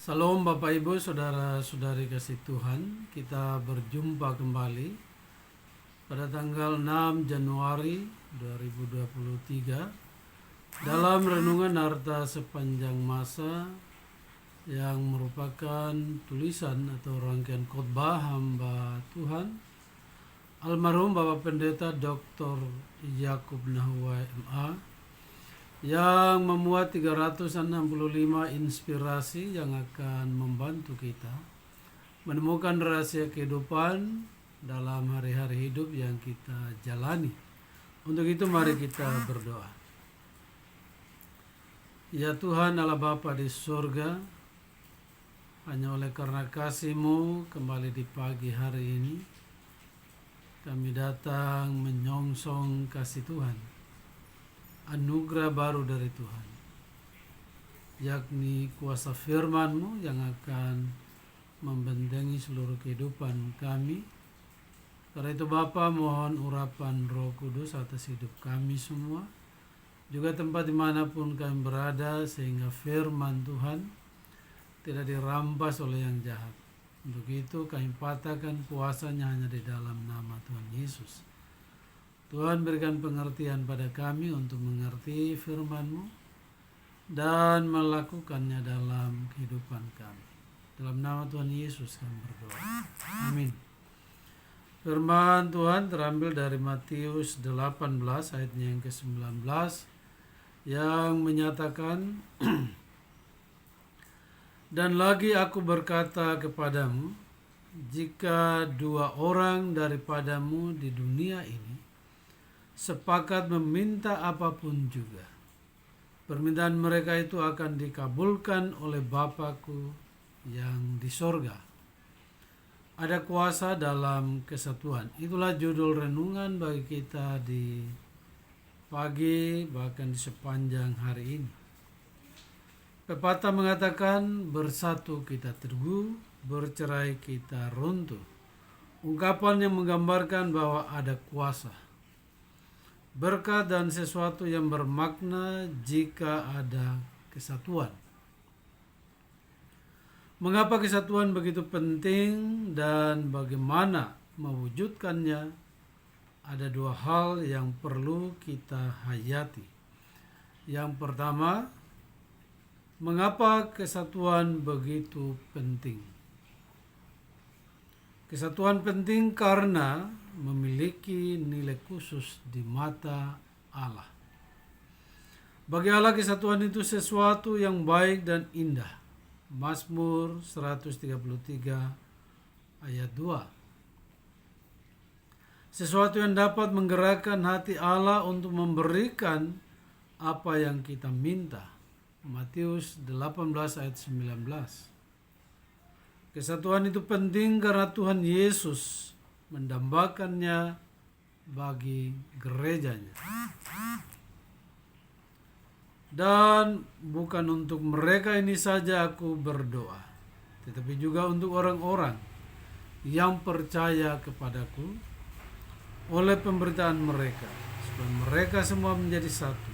Salam Bapak Ibu, Saudara-saudari kasih Tuhan. Kita berjumpa kembali pada tanggal 6 Januari 2023 dalam renungan harta sepanjang masa yang merupakan tulisan atau rangkaian khotbah hamba Tuhan almarhum Bapak Pendeta Dr. Yakub Nahwai MA yang memuat 365 inspirasi yang akan membantu kita menemukan rahasia kehidupan dalam hari-hari hidup yang kita jalani. Untuk itu mari kita berdoa. Ya Tuhan Allah Bapa di surga, hanya oleh karena kasih-Mu kembali di pagi hari ini kami datang menyongsong kasih Tuhan, anugerah baru dari Tuhan, yakni kuasa firman-Mu yang akan membentengi seluruh kehidupan kami. Karena itu Bapa, mohon urapan Roh Kudus atas hidup kami semua, juga tempat dimanapun kami berada, sehingga firman Tuhan tidak dirampas oleh yang jahat. Untuk itu kami patahkan kuasanya hanya di dalam nama Tuhan Yesus. Tuhan berikan pengertian pada kami untuk mengerti firman-Mu dan melakukannya dalam kehidupan kami. Dalam nama Tuhan Yesus kami berdoa. Amin. Firman Tuhan terambil dari Matius 18 ayatnya yang ke-19 yang menyatakan, "Dan lagi aku berkata kepadamu, jika dua orang daripadamu di dunia ini sepakat meminta apapun juga, permintaan mereka itu akan dikabulkan oleh Bapa-Ku yang di sorga." Ada kuasa dalam kesatuan. Itulah judul renungan bagi kita di pagi, bahkan di sepanjang hari ini. Pepatah mengatakan, bersatu kita teguh, bercerai kita runtuh. Ungkapan yang menggambarkan bahwa ada kuasa, berkat dan sesuatu yang bermakna jika ada kesatuan. Mengapa kesatuan begitu penting dan bagaimana mewujudkannya? Ada dua hal yang perlu kita hayati. Yang pertama, mengapa kesatuan begitu penting? Kesatuan penting karena memiliki nilai khusus di mata Allah. Bagi Allah kesatuan itu sesuatu yang baik dan indah. Mazmur 133 ayat 2. Sesuatu yang dapat menggerakkan hati Allah untuk memberikan apa yang kita minta. Matius 18 ayat 19. Kesatuan itu penting karena Tuhan Yesus mendambakannya bagi gerejanya. Dan bukan untuk mereka ini saja aku berdoa, tetapi juga untuk orang-orang yang percaya kepadaku oleh pemberitaan mereka, supaya mereka semua menjadi satu,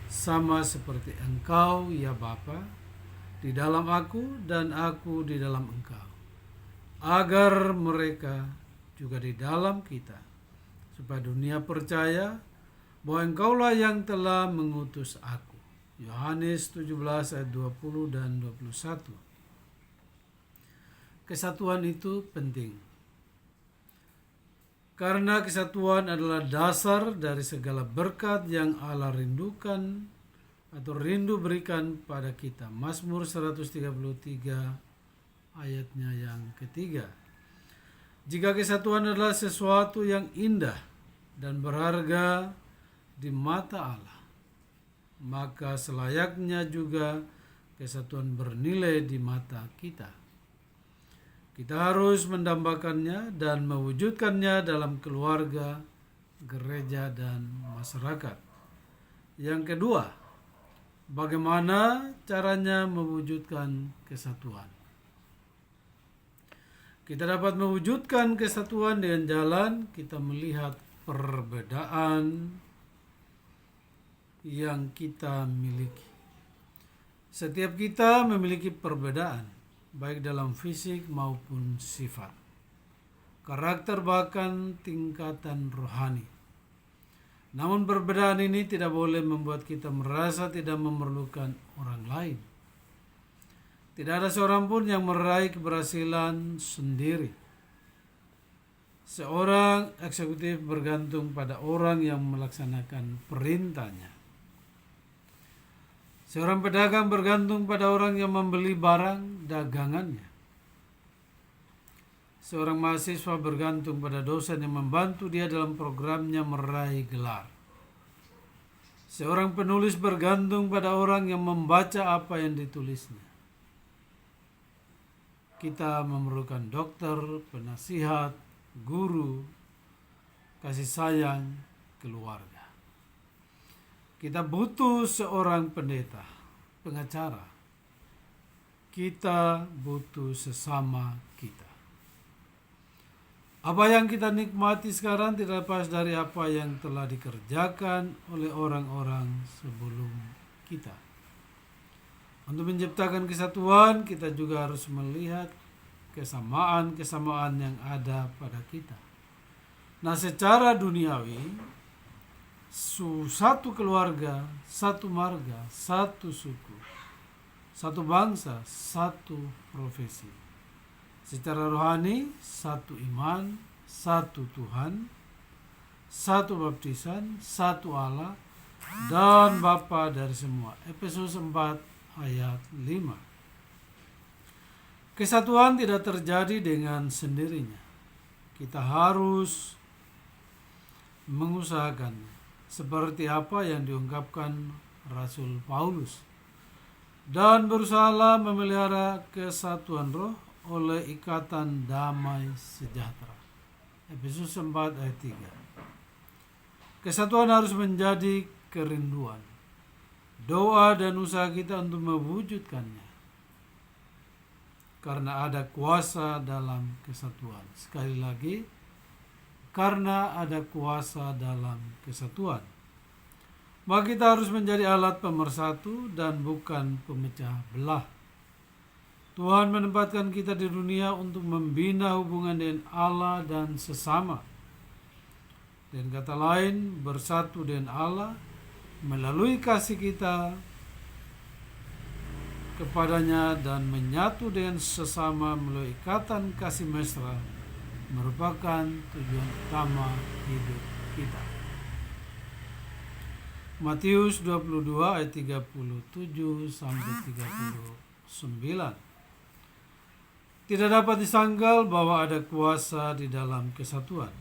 sama seperti Engkau ya Bapa di dalam aku dan aku di dalam Engkau, agar mereka juga di dalam kita, supaya dunia percaya bahwa Engkaulah yang telah mengutus aku. Yohanes 17 ayat 20 dan 21. Kesatuan itu penting karena kesatuan adalah dasar dari segala berkat yang Allah rindukan atau rindu berikan pada kita. Mazmur 133 ayatnya yang ketiga. Jika kesatuan adalah sesuatu yang indah dan berharga di mata Allah, maka selayaknya juga kesatuan bernilai di mata kita. Kita harus mendambakannya dan mewujudkannya dalam keluarga, gereja, dan masyarakat. Yang kedua, bagaimana caranya mewujudkan kesatuan? Kita dapat mewujudkan kesatuan dengan jalan kita melihat perbedaan yang kita miliki. Setiap kita memiliki perbedaan, baik dalam fisik maupun sifat, karakter bahkan tingkatan rohani. Namun perbedaan ini tidak boleh membuat kita merasa tidak memerlukan orang lain. Tidak ada seorang pun yang meraih keberhasilan sendiri. Seorang eksekutif bergantung pada orang yang melaksanakan perintahnya. Seorang pedagang bergantung pada orang yang membeli barang dagangannya. Seorang mahasiswa bergantung pada dosen yang membantu dia dalam programnya meraih gelar. Seorang penulis bergantung pada orang yang membaca apa yang ditulisnya. Kita memerlukan dokter, penasihat, guru, kasih sayang, keluarga. Kita butuh seorang pendeta, pengacara. Kita butuh sesama kita. Apa yang kita nikmati sekarang tidak lepas dari apa yang telah dikerjakan oleh orang-orang sebelum kita. Untuk menciptakan kesatuan, kita juga harus melihat kesamaan-kesamaan yang ada pada kita. Nah, secara duniawi, satu keluarga, satu marga, satu suku, satu bangsa, satu profesi. Secara rohani, satu iman, satu Tuhan, satu baptisan, satu Allah, dan Bapa dari semua. Efesus 4 ayat 5. Kesatuan tidak terjadi dengan sendirinya. Kita harus mengusahakan seperti apa yang diungkapkan Rasul Paulus, dan berusahalah memelihara kesatuan roh oleh ikatan damai sejahtera. Efesus 4 ayat 3. Kesatuan harus menjadi kerinduan, doa dan usaha kita untuk mewujudkannya. Karena ada kuasa dalam kesatuan. Sekali lagi, karena ada kuasa dalam kesatuan. Maka kita harus menjadi alat pemersatu dan bukan pemecah belah. Tuhan menempatkan kita di dunia untuk membina hubungan dengan Allah dan sesama. Dan kata lain, bersatu dengan Allah melalui kasih kita kepadanya dan menyatu dengan sesama melalui ikatan kasih mesra merupakan tujuan utama hidup kita. Matius 22 ayat 37 sampai 39. Tidak dapat disangkal bahwa ada kuasa di dalam kesatuan.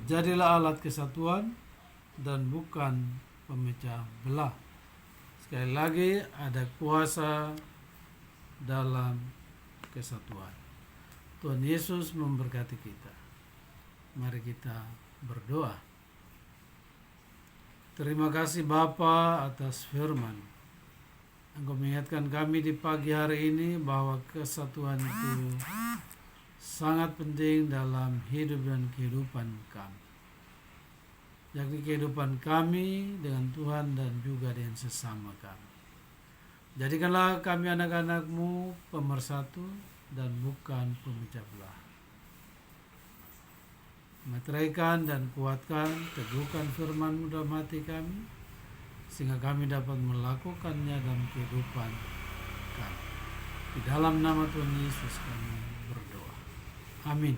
Jadilah alat kesatuan dan bukan pemecah belah. Sekali lagi, ada kuasa dalam kesatuan. Tuhan Yesus memberkati kita. Mari kita berdoa. Terima kasih Bapa atas firman. Engkau mengingatkan kami di pagi hari ini bahwa kesatuan itu sangat penting dalam hidup dan kehidupan kami. Yakni kehidupan kami dengan Tuhan dan juga dengan sesama kami. Jadikanlah kami anak-anak-Mu pemersatu dan bukan pemecah belah. Meteraikan dan kuatkan, teguhkan firman-Mu dalam hati kami, sehingga kami dapat melakukannya dalam kehidupan kami. Di dalam nama Tuhan Yesus kami berdoa. Amin.